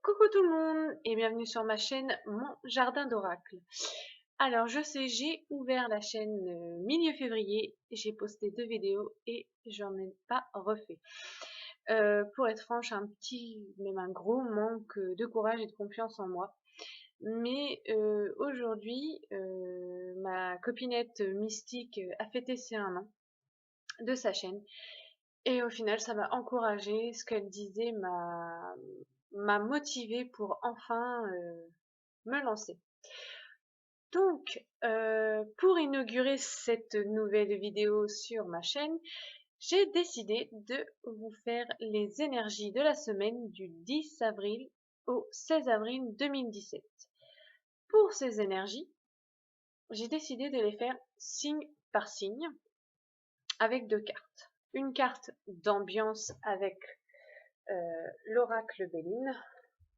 Coucou tout le monde et bienvenue sur ma chaîne Mon Jardin d'Oracle. Alors je sais, j'ai ouvert la chaîne milieu février, j'ai posté 2 vidéos et j'en ai pas refait. Pour être franche, même un gros manque de courage et de confiance en moi. Mais aujourd'hui, ma copinette Mystique a fêté ses 1 an de sa chaîne. Et au final, ça m'a encouragée. Ce qu'elle disait m'a motivée pour enfin me lancer. Donc, pour inaugurer cette nouvelle vidéo sur ma chaîne, j'ai décidé de vous faire les énergies de la semaine du 10 avril au 16 avril 2017. Pour ces énergies, j'ai décidé de les faire signe par signe avec 2 cartes. Une carte d'ambiance avec l'oracle Béline,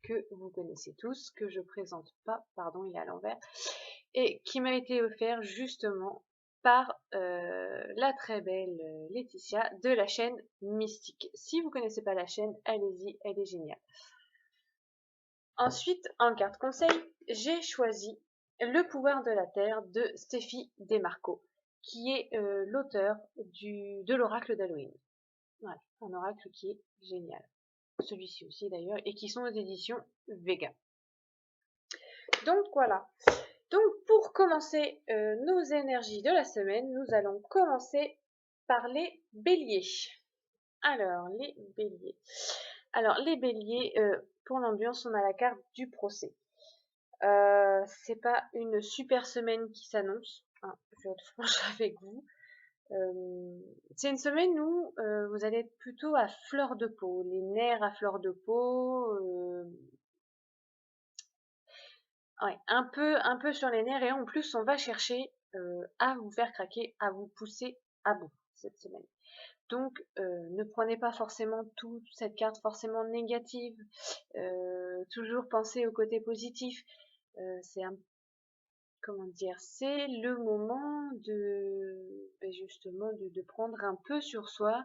que vous connaissez tous, que je présente pas, pardon, il est à l'envers, et qui m'a été offert justement par la très belle Laetitia de la chaîne Mystique. Si vous connaissez pas la chaîne, allez-y, elle est géniale. Ensuite, en carte conseil, j'ai choisi Le pouvoir de la Terre de Steffi Demarco, qui est l'auteur de l'oracle d'Halloween. Voilà, un oracle qui est génial. Celui-ci aussi d'ailleurs, et qui sont aux éditions Vega. Donc voilà. Donc pour commencer nos énergies de la semaine, nous allons commencer par les béliers. Alors, les béliers. Alors, les béliers, pour l'ambiance, on a la carte du procès. C'est pas une super semaine qui s'annonce, hein, je vais être franche avec vous. C'est une semaine où vous allez être plutôt à fleur de peau, les nerfs à fleur de peau, ouais, un peu sur les nerfs, et en plus on va chercher à vous faire craquer, à vous pousser à bout cette semaine. Donc ne prenez pas forcément toute cette carte forcément négative, toujours pensez au côté positif. C'est un comment dire, c'est le moment justement de prendre un peu sur soi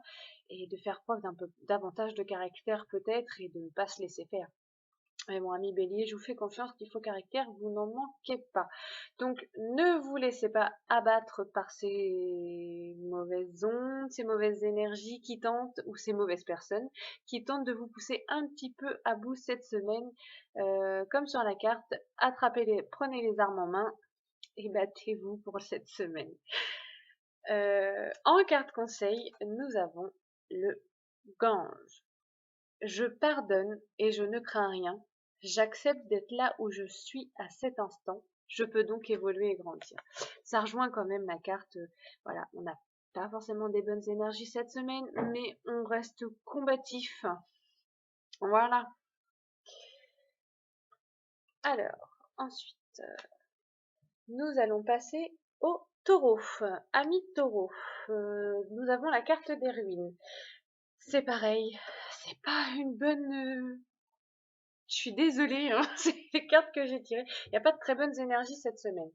et de faire preuve d'un peu davantage de caractère peut-être, et de ne pas se laisser faire. Et mon ami Bélier, je vous fais confiance, qu'il faut caractère, vous n'en manquez pas. Donc ne vous laissez pas abattre par ces mauvaises ondes, ces mauvaises énergies qui tentent, ou ces mauvaises personnes qui tentent de vous pousser un petit peu à bout cette semaine. Comme sur la carte, prenez les armes en main et battez-vous pour cette semaine. En carte conseil, nous avons le Gange. Je pardonne et je ne crains rien. J'accepte d'être là où je suis à cet instant. Je peux donc évoluer et grandir. Ça rejoint quand même la carte. Voilà, on n'a pas forcément des bonnes énergies cette semaine, mais on reste combatif. Voilà. Alors, ensuite, nous allons passer au taureau. Ami taureau, nous avons la carte des ruines. C'est pareil, c'est pas une bonne... Je suis désolée, hein, c'est les cartes que j'ai tirées. Il n'y a pas de très bonnes énergies cette semaine.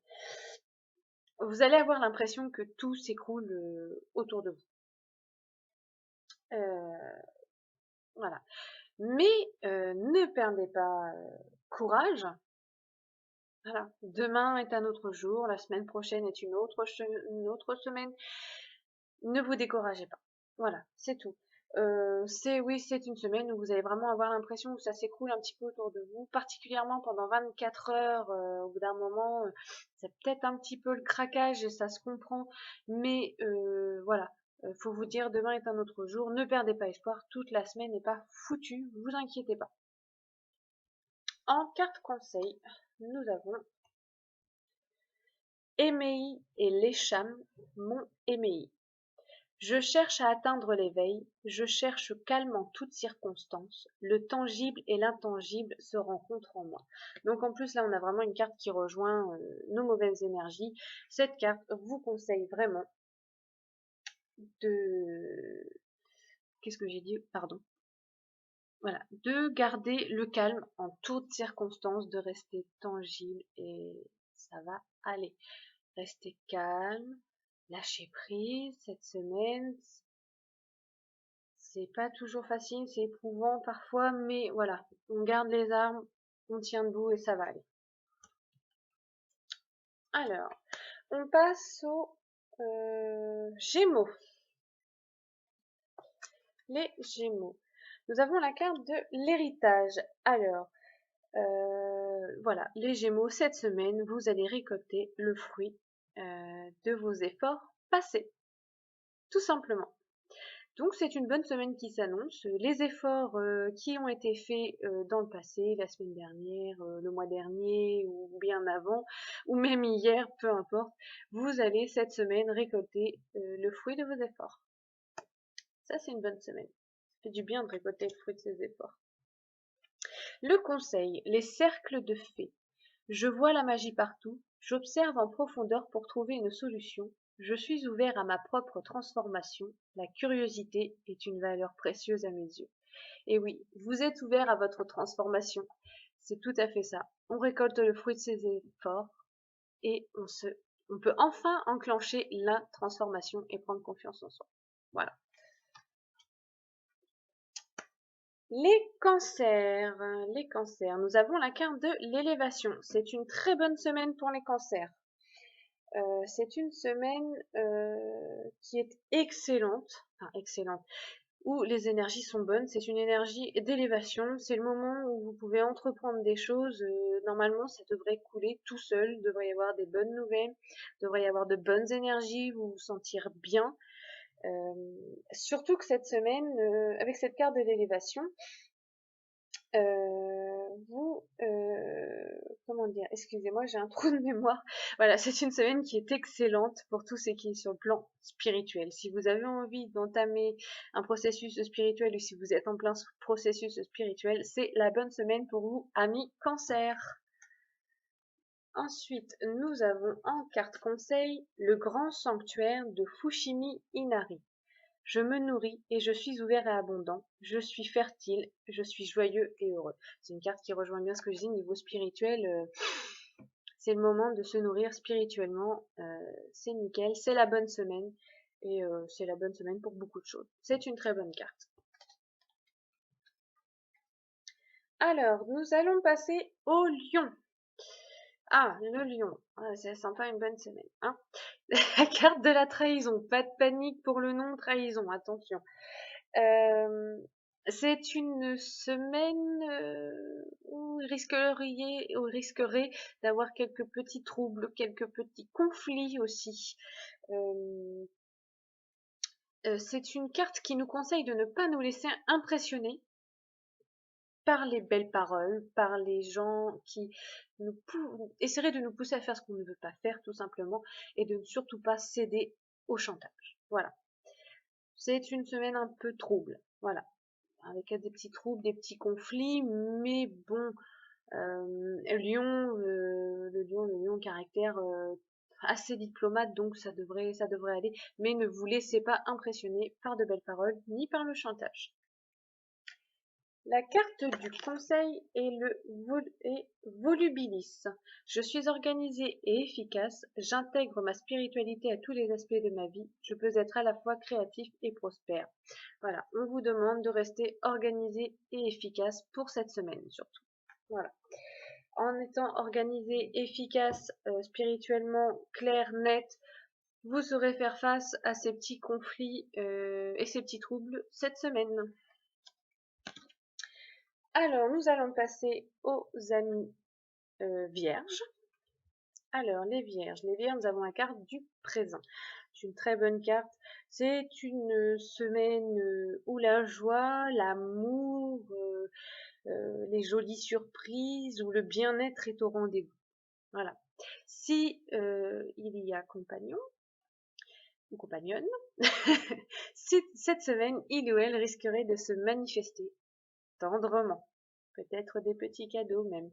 Vous allez avoir l'impression que tout s'écroule autour de vous. Voilà. Mais ne perdez pas courage. Voilà. Demain est un autre jour, la semaine prochaine est une autre semaine. Ne vous découragez pas. Voilà, c'est tout. C'est une semaine où vous allez vraiment avoir l'impression que ça s'écroule un petit peu autour de vous, particulièrement pendant 24 heures. Au bout d'un moment, c'est peut-être un petit peu le craquage et ça se comprend, mais voilà. Faut vous dire, demain est un autre jour. Ne perdez pas espoir. Toute la semaine n'est pas foutue. Vous inquiétez pas. En carte conseil, nous avons Émei et l'écham, mon Émei. Je cherche à atteindre l'éveil, je cherche calme en toutes circonstances, le tangible et l'intangible se rencontrent en moi. Donc en plus là on a vraiment une carte qui rejoint nos mauvaises énergies. Cette carte vous conseille vraiment de... Qu'est-ce que j'ai dit? Pardon. Voilà, de garder le calme en toutes circonstances, de rester tangible, et ça va aller. Restez calme, lâchez prise cette semaine. C'est pas toujours facile, c'est éprouvant parfois, mais voilà, on garde les armes, on tient debout et ça va aller. Alors, on passe aux Gémeaux. Les Gémeaux. Nous avons la carte de l'héritage. Alors, voilà, les Gémeaux, cette semaine, vous allez récolter le fruit de vos efforts passés, tout simplement. Donc c'est une bonne semaine qui s'annonce. Les efforts qui ont été faits dans le passé, la semaine dernière, le mois dernier, ou bien avant, ou même hier, peu importe, vous allez cette semaine récolter le fruit de vos efforts. Ça, c'est une bonne semaine. Ça fait du bien de récolter le fruit de ses efforts. Le conseil, les cercles de fées. Je vois la magie partout, j'observe en profondeur pour trouver une solution, je suis ouvert à ma propre transformation, la curiosité est une valeur précieuse à mes yeux. Et oui, vous êtes ouvert à votre transformation, c'est tout à fait ça. On récolte le fruit de ses efforts et on peut enfin enclencher la transformation et prendre confiance en soi. Voilà. Les cancers, nous avons la carte de l'élévation. C'est une très bonne semaine pour les cancers. C'est une semaine qui est excellente, où les énergies sont bonnes. C'est une énergie d'élévation. C'est le moment où vous pouvez entreprendre des choses. Normalement, ça devrait couler tout seul. Il devrait y avoir des bonnes nouvelles. Il devrait y avoir de bonnes énergies. Vous vous sentir bien. Surtout que cette semaine, avec cette carte de l'élévation, comment dire, excusez-moi, j'ai un trou de mémoire. Voilà, c'est une semaine qui est excellente pour tout ce qui est sur le plan spirituel. Si vous avez envie d'entamer un processus spirituel ou si vous êtes en plein processus spirituel, c'est la bonne semaine pour vous, amis Cancer. Ensuite, nous avons en carte conseil le grand sanctuaire de Fushimi Inari. Je me nourris et je suis ouvert et abondant. Je suis fertile, je suis joyeux et heureux. C'est une carte qui rejoint bien ce que je dis niveau spirituel. C'est le moment de se nourrir spirituellement. C'est nickel, c'est la bonne semaine. Et c'est la bonne semaine pour beaucoup de choses. C'est une très bonne carte. Alors, nous allons passer au lion. Ah, le lion. Ah, ça sent pas une bonne semaine. Hein. La carte de la trahison. Pas de panique pour le non-trahison. Attention. C'est une semaine où vous risquerez d'avoir quelques petits troubles, quelques petits conflits aussi. C'est une carte qui nous conseille de ne pas nous laisser impressionner par les belles paroles, par les gens qui essaieraient de nous pousser à faire ce qu'on ne veut pas faire tout simplement et de ne surtout pas céder au chantage. Voilà. C'est une semaine un peu trouble. Voilà. Avec des petits troubles, des petits conflits, mais bon, le lion, caractère assez diplomate, donc ça devrait aller, mais ne vous laissez pas impressionner par de belles paroles, ni par le chantage. La carte du conseil est Volubilis. Je suis organisée et efficace, j'intègre ma spiritualité à tous les aspects de ma vie, je peux être à la fois créatif et prospère. Voilà, on vous demande de rester organisé et efficace pour cette semaine surtout. Voilà. En étant organisé, efficace, spirituellement, clair, net, vous saurez faire face à ces petits conflits et ces petits troubles cette semaine. Alors, nous allons passer aux amis vierges. Alors, les vierges, nous avons la carte du présent. C'est une très bonne carte. C'est une semaine où la joie, l'amour, les jolies surprises, où le bien-être est au rendez-vous. Voilà. Si il y a compagnon ou compagnonne, cette semaine, il ou elle risquerait de se manifester tendrement. Peut-être des petits cadeaux même.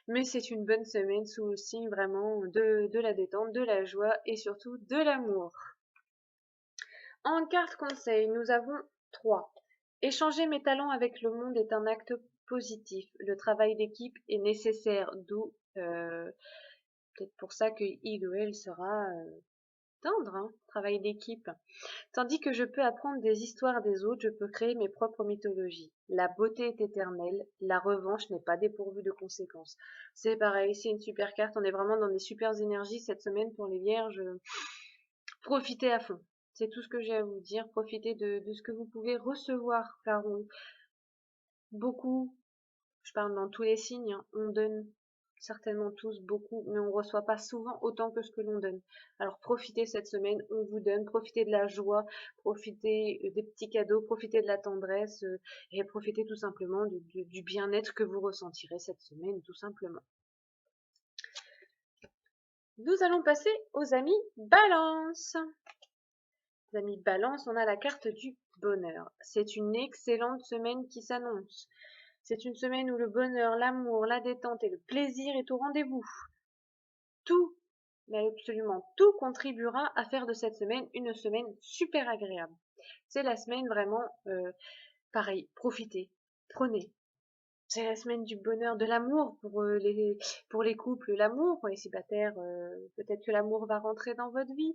Mais c'est une bonne semaine sous le signe vraiment de la détente, de la joie et surtout de l'amour. En carte conseil, nous avons 3. Échanger mes talents avec le monde est un acte positif. Le travail d'équipe est nécessaire, d'où peut-être pour ça que il ou elle sera tendre, hein, travail d'équipe. Tandis que je peux apprendre des histoires des autres, je peux créer mes propres mythologies. La beauté est éternelle, la revanche n'est pas dépourvue de conséquences. C'est pareil, c'est une super carte, on est vraiment dans des super énergies cette semaine pour les vierges. Profitez à fond. C'est tout ce que j'ai à vous dire. Profitez de ce que vous pouvez recevoir, car beaucoup, je parle dans tous les signes, hein, on donne certainement tous beaucoup, mais on ne reçoit pas souvent autant que ce que l'on donne. Alors profitez cette semaine, on vous donne, profitez de la joie, profitez des petits cadeaux, profitez de la tendresse et profitez tout simplement du bien-être que vous ressentirez cette semaine, tout simplement. Nous allons passer aux amis Balance. Les amis Balance, on a la carte du bonheur. C'est une excellente semaine qui s'annonce. C'est une semaine où le bonheur, l'amour, la détente et le plaisir est au rendez-vous. Tout, mais absolument tout contribuera à faire de cette semaine une semaine super agréable. C'est la semaine vraiment, pareil, profitez, prenez. C'est la semaine du bonheur, de l'amour pour les couples, l'amour, pour les célibataires, peut-être que l'amour va rentrer dans votre vie.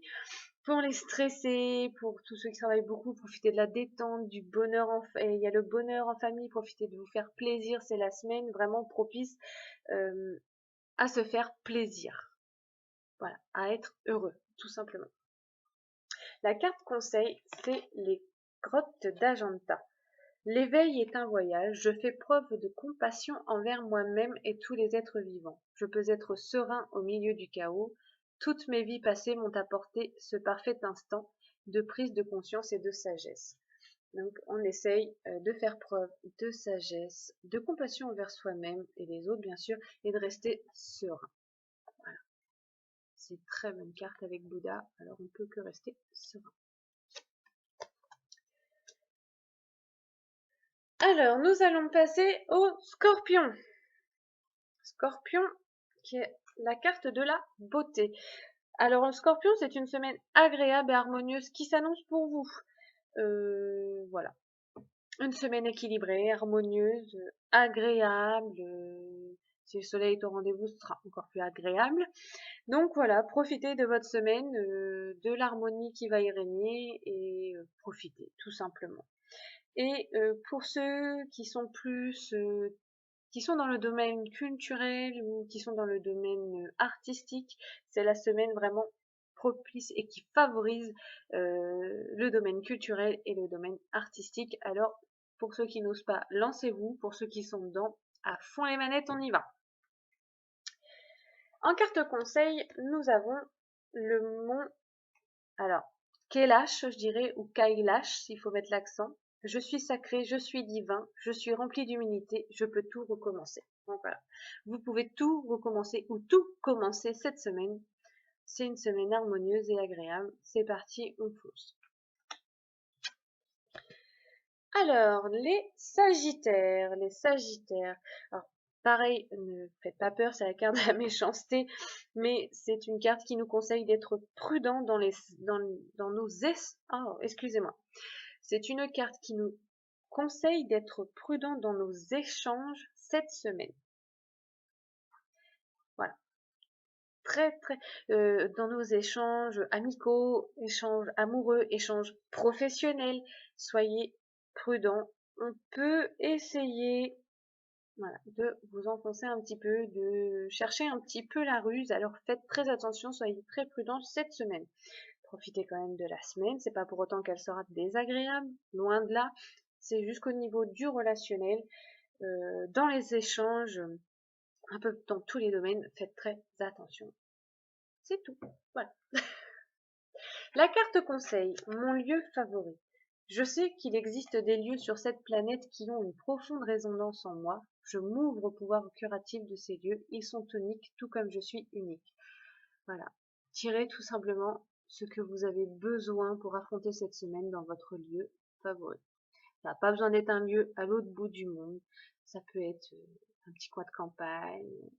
Pour les stressés, pour tous ceux qui travaillent beaucoup, profitez de la détente, du bonheur il y a le bonheur en famille, profitez de vous faire plaisir, c'est la semaine vraiment propice à se faire plaisir. Voilà, à être heureux, tout simplement. La carte conseil, c'est les grottes d'Ajanta. L'éveil est un voyage, je fais preuve de compassion envers moi-même et tous les êtres vivants. Je peux être serein au milieu du chaos. Toutes mes vies passées m'ont apporté ce parfait instant de prise de conscience et de sagesse. Donc on essaye de faire preuve de sagesse, de compassion envers soi-même et les autres bien sûr, et de rester serein. Voilà. C'est une très bonne carte avec Bouddha, alors on peut que rester serein. Alors, nous allons passer au Scorpion. Scorpion, qui est la carte de la beauté. Alors, le Scorpion, c'est une semaine agréable et harmonieuse qui s'annonce pour vous. Voilà. Une semaine équilibrée, harmonieuse, agréable. Si le soleil est au rendez-vous, ce sera encore plus agréable. Donc voilà, profitez de votre semaine, de l'harmonie qui va y régner et profitez, tout simplement. Et pour ceux qui sont plus qui sont dans le domaine culturel ou qui sont dans le domaine artistique, c'est la semaine vraiment propice et qui favorise le domaine culturel et le domaine artistique. Alors pour ceux qui n'osent pas, lancez-vous. Pour ceux qui sont dedans, à fond les manettes, on y va. En carte conseil, nous avons le mont, alors Kailash, je dirais, ou Kailash s'il faut mettre l'accent. Je suis sacré, je suis divin, je suis rempli d'humilité, je peux tout recommencer. Donc voilà, vous pouvez tout recommencer ou tout commencer cette semaine. C'est une semaine harmonieuse et agréable. C'est parti, on fonce. Alors, les Sagittaires, Alors, pareil, ne faites pas peur, c'est la carte de la méchanceté, mais c'est une carte qui nous conseille d'être prudent dans nos excusez-moi. C'est une carte qui nous conseille d'être prudent dans nos échanges cette semaine. Voilà. Dans nos échanges amicaux, échanges amoureux, échanges professionnels, soyez prudents. On peut essayer, voilà, de vous enfoncer un petit peu, de chercher un petit peu la ruse. Alors faites très attention, soyez très prudents cette semaine. Profitez quand même de la semaine, c'est pas pour autant qu'elle sera désagréable, loin de là. C'est jusqu'au niveau du relationnel, dans les échanges, un peu dans tous les domaines, faites très attention. C'est tout. Voilà. La carte conseil, mon lieu favori. Je sais qu'il existe des lieux sur cette planète qui ont une profonde résonance en moi. Je m'ouvre au pouvoir curatif de ces lieux. Ils sont uniques, tout comme je suis unique. Voilà. Tirez tout simplement ce que vous avez besoin pour affronter cette semaine dans votre lieu favori. Ça n'a pas besoin d'être un lieu à l'autre bout du monde. Ça peut être un petit coin de campagne.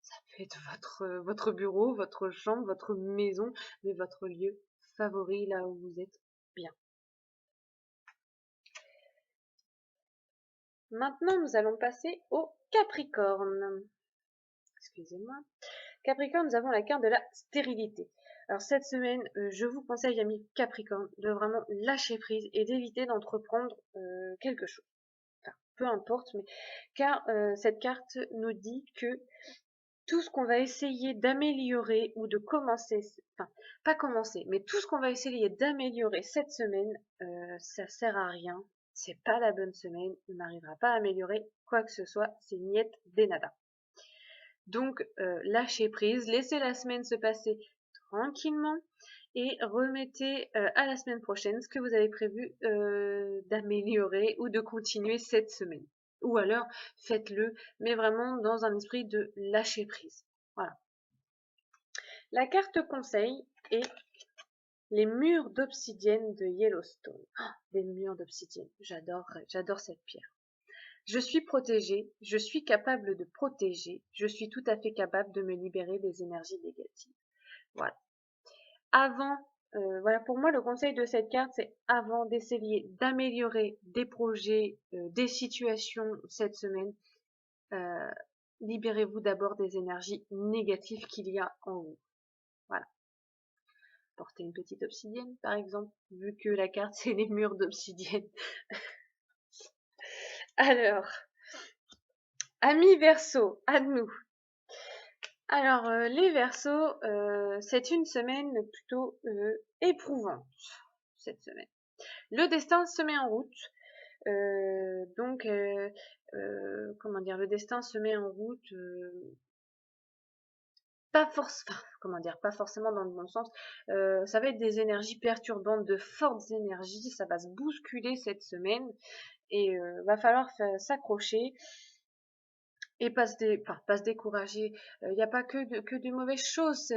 Ça peut être votre bureau, votre chambre, votre maison, mais votre lieu favori, là où vous êtes bien. Maintenant, nous allons passer au Capricorne. Excusez-moi. Capricorne, nous avons la carte de la stérilité. Alors cette semaine, je vous conseille, amis Capricorne, de vraiment lâcher prise et d'éviter d'entreprendre quelque chose. Enfin, peu importe, mais car cette carte nous dit que tout ce qu'on va essayer d'améliorer ou de commencer, enfin pas commencer, mais tout ce qu'on va essayer d'améliorer cette semaine, ça sert à rien. C'est pas la bonne semaine, on n'arrivera pas à améliorer quoi que ce soit, c'est niet des nada. Donc lâchez prise, laissez la semaine se passer tranquillement et remettez à la semaine prochaine ce que vous avez prévu d'améliorer ou de continuer cette semaine. Ou alors faites-le, mais vraiment dans un esprit de lâcher prise. Voilà. La carte conseil est les murs d'obsidienne de Yellowstone. Ah, des murs d'obsidienne, j'adore cette pierre. Je suis protégée, je suis capable de protéger, je suis tout à fait capable de me libérer des énergies négatives. Voilà. Voilà, pour moi, le conseil de cette carte, c'est avant d'essayer d'améliorer des projets, des situations cette semaine, libérez-vous d'abord des énergies négatives qu'il y a en vous. Voilà. Portez une petite obsidienne, par exemple, vu que la carte, c'est les murs d'obsidienne. Alors, amis Verseau, à nous. Alors, les Verseaux, c'est une semaine plutôt éprouvante, cette semaine. Le destin se met en route. Donc, comment dire, le destin se met en route, pas forcément dans le bon sens. Ça va être des énergies perturbantes, de fortes énergies. Ça va se bousculer cette semaine et va falloir s'accrocher. Et pas se décourager. Il n'y a pas que de mauvaises choses,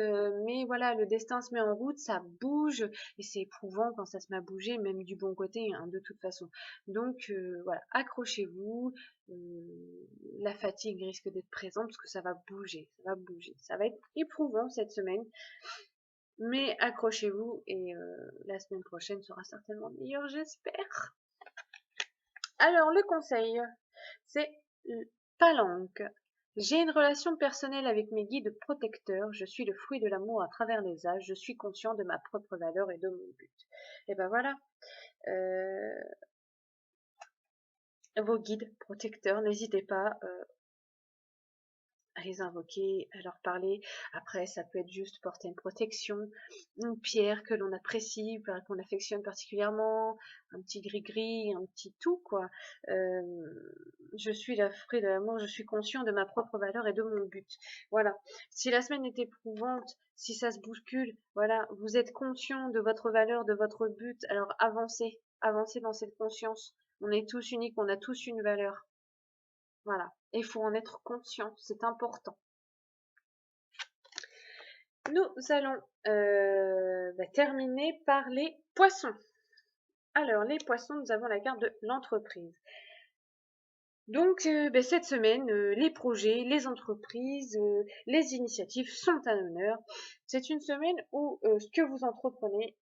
mais voilà, le destin se met en route, ça bouge, et c'est éprouvant quand ça se met à bouger, même du bon côté, hein, de toute façon. Donc voilà, accrochez-vous, la fatigue risque d'être présente parce que ça va bouger, ça va être éprouvant cette semaine, mais accrochez-vous et la semaine prochaine sera certainement meilleure, j'espère. Alors le conseil, c'est Palanque. J'ai une relation personnelle avec mes guides protecteurs, je suis le fruit de l'amour à travers les âges, je suis conscient de ma propre valeur et de mon but. Et ben voilà, vos guides protecteurs, n'hésitez pas à les invoquer, à leur parler. Après, ça peut être juste porter une protection, une pierre que l'on apprécie, qu'on affectionne particulièrement, un petit gris-gris, un petit tout, quoi. Je suis le fruit de l'amour, je suis conscient de ma propre valeur et de mon but. Voilà. Si la semaine est éprouvante, si ça se bouscule, voilà, vous êtes conscient de votre valeur, de votre but, alors avancez, avancez dans cette conscience. On est tous uniques, on a tous une valeur. Voilà. Et il faut en être conscient, c'est important. Nous allons terminer par les poissons. Alors, les poissons, nous avons la carte de l'entreprise. Donc, cette semaine, les projets, les entreprises, les initiatives sont à l'honneur. C'est une semaine où ce que vous entreprenez,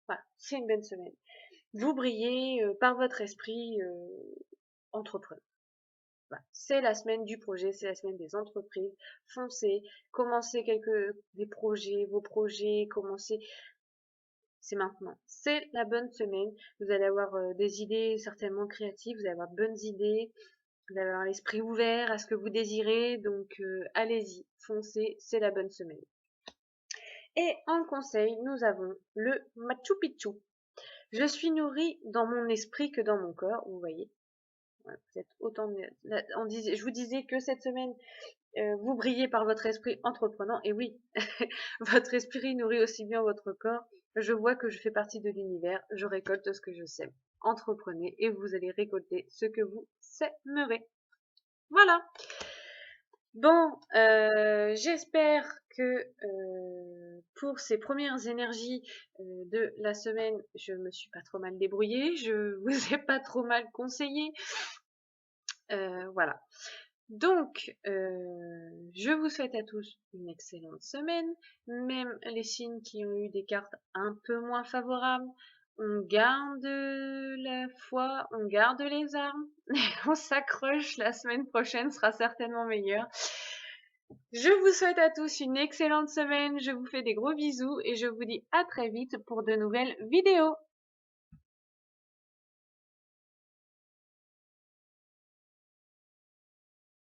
voilà, c'est une bonne semaine. Vous brillez par votre esprit entrepreneur. Voilà. C'est la semaine du projet, c'est la semaine des entreprises. Foncez, commencez des projets, vos projets, commencez. C'est maintenant. C'est la bonne semaine. Vous allez avoir des idées certainement créatives, vous allez avoir de bonnes idées, vous allez avoir l'esprit ouvert à ce que vous désirez. Donc allez-y, foncez, c'est la bonne semaine. Et en conseil, nous avons le Machu Picchu. Je suis nourrie dans mon esprit que dans mon corps, vous voyez. Ouais, vous êtes autant je vous disais que cette semaine, vous brillez par votre esprit entreprenant. Et oui, votre esprit nourrit aussi bien votre corps. Je vois que je fais partie de l'univers. Je récolte ce que je sème. Entreprenez et vous allez récolter ce que vous sèmerez. Voilà. Bon, j'espère que pour ces premières énergies de la semaine, je me suis pas trop mal débrouillée. Je vous ai pas trop mal conseillé. Voilà. Donc, je vous souhaite à tous une excellente semaine. Même les signes qui ont eu des cartes un peu moins favorables, on garde la foi, on garde les armes, on s'accroche, la semaine prochaine sera certainement meilleure. Je vous souhaite à tous une excellente semaine, je vous fais des gros bisous et je vous dis à très vite pour de nouvelles vidéos.